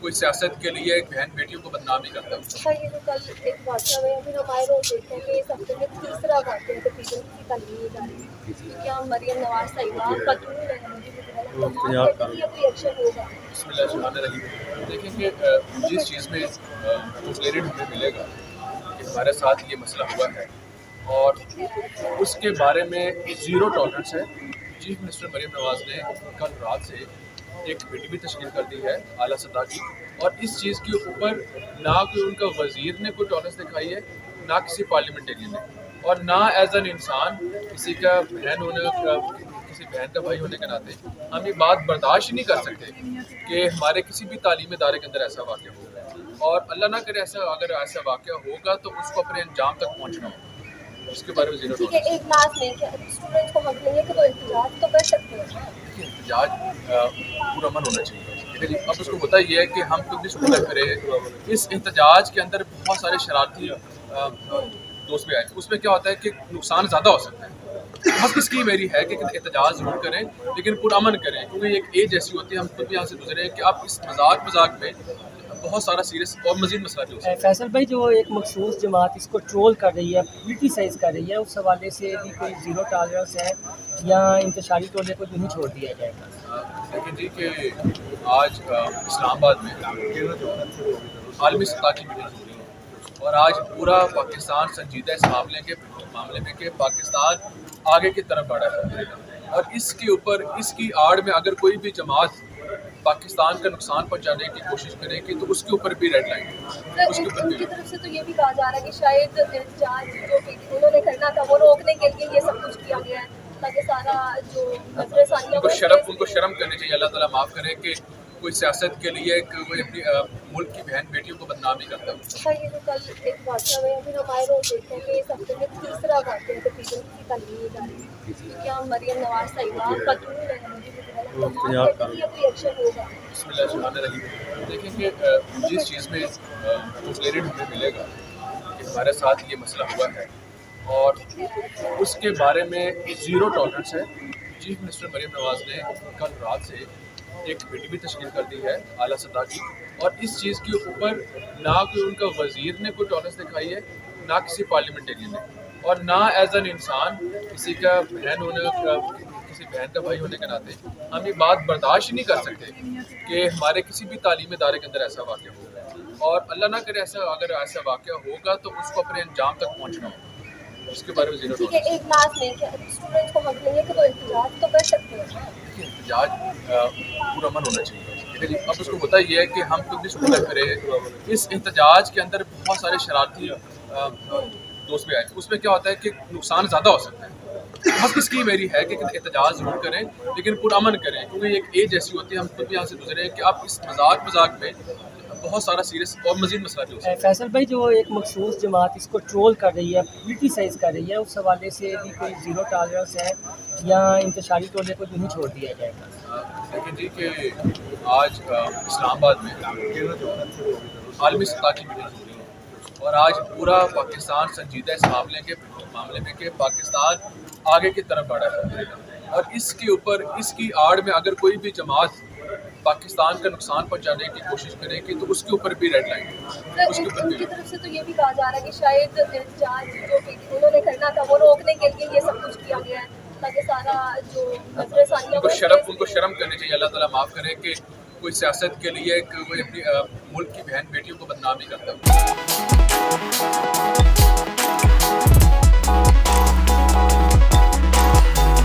کوئی سیاست کے لیے ایک بہن بیٹیوں کو بدنام نہیں کرتا۔ اچھا، یہ جو کل ایک واقعہ ہوا یا پھر ہمارے روز دیکھتے ہیں کہ اس ہفتے میں تیسرا واقعہ ہے تقریباً کی تعلیم ادارے کیا مریم نواز صاحبہ قتل ہے تو کوئی ایکشن ہوگا؟ بسم اللہ الرحمن الرحیم۔ دیکھیں کہ جس چیز میں کلیئرڈ ہمیں ملے گا کہ ہمارے ساتھ یہ مسئلہ ہوا ہے اور اس کے بارے میں زیرو ٹالرنس ہے۔ چیف منسٹر مریم نواز نے کل رات سے ایک میٹنگ بھی تشکیل کر دی ہے اعلیٰ سطح کی، اور اس چیز کے اوپر نہ کوئی ان کا وزیر نے کوئی ٹالرنس دکھائی ہے، نہ کسی پارلیمنٹرین نے، اور نہ ایز این انسان کسی کا بہن ہونے کا، کسی بہن کا بھائی ہونے کے ناطے ہم یہ بات برداشت نہیں کر سکتے کہ ہمارے کسی بھی تعلیمی ادارے کے اندر ایسا واقعہ ہوگا، اور اللہ نہ کرے اگر ایسا واقعہ ہوگا تو اس کو اپنے انجام تک پہنچنا ہوگا۔ اس کے بارے میں زیرو ٹھیک ہے، ایک لاسٹ میں کہ اسٹوڈنٹس کو حق نہیں ہے کہ وہ احتجاج تو کر سکتے ہیں، احتجاج پورا من ہونا چاہیے۔ اب اس کو ہوتا یہ ہے کہ ہم کچھ بھی سکول کریں، اس احتجاج کے اندر بہت سارے شرارتی دوست بھی آئے تھے، اس میں کیا ہوتا ہے کہ نقصان زیادہ ہو سکتا ہے۔ بس اس کی میری ہے کہ احتجاج ضرور کریں لیکن پرامن کریں، کیونکہ ایک ایج ایسی ہوتی ہے، ہم خود بھی یہاں سے گزرے ہیں کہ آپ اس مذاق میں بہت سارا سیریس اور مزید مسئلہ بھی ہو سکتا ہے۔ فیصل بھائی، جو ایک مخصوص جماعت اس کو ٹرول کر رہی ہے، کریٹیسائز کر رہی ہے، اس حوالے سے بھی کوئی زیرو ٹالرنس ہے یا انتشاری ٹولے کو یوں ہی چھوڑ دیا جائے گا؟ لیکن جی کہ آج اسلام آباد میں عالمی سطح کی میٹنگ ہو رہی ہے اور آج پورا پاکستان سنجیدہ اس معاملے میں کہ پاکستان آگے کی طرف بڑھا ہے، اور اس کے اوپر اس کی آڑ میں اگر کوئی بھی جماعت پاکستان کا نقصان پہنچانے کی کوشش کرے گی تو اس کے اوپر بھی ریڈ لائن ہے۔ اس کے اوپر ان بھی کی طرف سے تو یہ بھی کہا جا رہا ہے کہ شاید احتجاج جو انہوں نے کرنا تھا وہ روکنے کے لیے یہ سب کچھ کیا گیا ہے تاکہ سارا جو نظر ثانیہ ان کو شرم کرنی چاہیے، اللہ تعالیٰ معاف کرے کہ کوئی سیاست کے لیے کوئی اپنی ملک کی بہن بیٹیوں کو بدنام نہیں کرتا۔ اچھا، یہ جو کل ایک واقعہ ہوا یا پھر ہمارے روز دیکھتے ہیں کہ اس ہفتے میں تیسرا واقعہ ہے تقریباً کی تعلیم ادارے کیا مریم نواز صاحبہ قتل ہے تو کوئی ایکشن ہوگا؟ بسم اللہ الرحمن الرحیم۔ دیکھیں کہ جس چیز میں کلیئرڈ ہمیں ملے گا کہ ہمارے ساتھ یہ مسئلہ ہوا ہے اور اس کے بارے میں زیرو ٹالرنس ہے۔ چیف منسٹر مریم نواز نے کل رات سے ایک میٹنگ بھی تشکیل کر دی ہے اعلیٰ سطح کی، اور اس چیز کے اوپر نہ کوئی ان کا وزیر نے کوئی ٹالرنس دکھائی ہے، نہ کسی پارلیمنٹرین نے، اور نہ ایز این انسان کسی کا بہن ہونے کا، کسی بہن کا بھائی ہونے کے ناطے ہم یہ بات برداشت نہیں کر سکتے کہ ہمارے کسی بھی تعلیمی ادارے کے اندر ایسا واقعہ ہوگا، اور اللہ نہ کرے اگر ایسا واقعہ ہوگا تو اس کو اپنے انجام تک پہنچنا ہوگا۔ اس کے بارے میں زیرو ٹھیک ہے، ایک لاسٹ میں کہ اسٹوڈنٹس کو حق نہیں ہے کہ وہ احتجاج تو کر سکتے ہیں، احتجاج پورا من ہونا چاہیے۔ اب اس کو ہوتا یہ ہے کہ ہم خود بھی سکول کریں، اس احتجاج کے اندر بہت سارے شرارتی دوست بھی آئے تھے، اس میں کیا ہوتا ہے کہ نقصان زیادہ ہو سکتا ہے۔ بس اس کی میری ہے کہ احتجاج ضرور کریں لیکن پرامن کریں، کیونکہ ایک ایج ایسی ہوتی ہے، ہم خود بھی یہاں سے گزرے ہیں کہ آپ اس مذاق میں بہت سارا سیریس اور مزید مسئلہ بھی ہو سکتا ہے۔ فیصل بھائی، جو ایک مخصوص جماعت اس کو ٹرول کر رہی ہے، کریٹیسائز کر رہی ہے، اس حوالے سے بھی کوئی زیرو ٹالرنس ہے یا انتشاری ٹولے کو یوں ہی چھوڑ دیا جائے گا؟ لیکن جی کہ آج اسلام آباد میں عالمی سطح کی میٹنگ ہو رہی ہے اور آج پورا پاکستان سنجیدہ اس معاملے میں کہ پاکستان آگے کی طرف بڑھا ہے، اور اس کے اوپر اس کی آڑ میں اگر کوئی بھی جماعت پاکستان کا نقصان پہنچانے کی کوشش کرے گی تو اس کے اوپر بھی ریڈ لائن ہے۔ اس کے اوپر ان بھی کی طرف سے تو یہ بھی کہا جا رہا ہے کہ شاید احتجاج جو انہوں نے کرنا تھا وہ روکنے کے لیے یہ سب کچھ کیا گیا ہے تاکہ سارا جو نظر ثانیہ ان کو شرم کرنی چاہیے، اللہ تعالیٰ معاف کرے کہ کوئی سیاست کے لیے کوئی اپنی ملک کی بہن بیٹیوں کو بدنام نہیں کرتا۔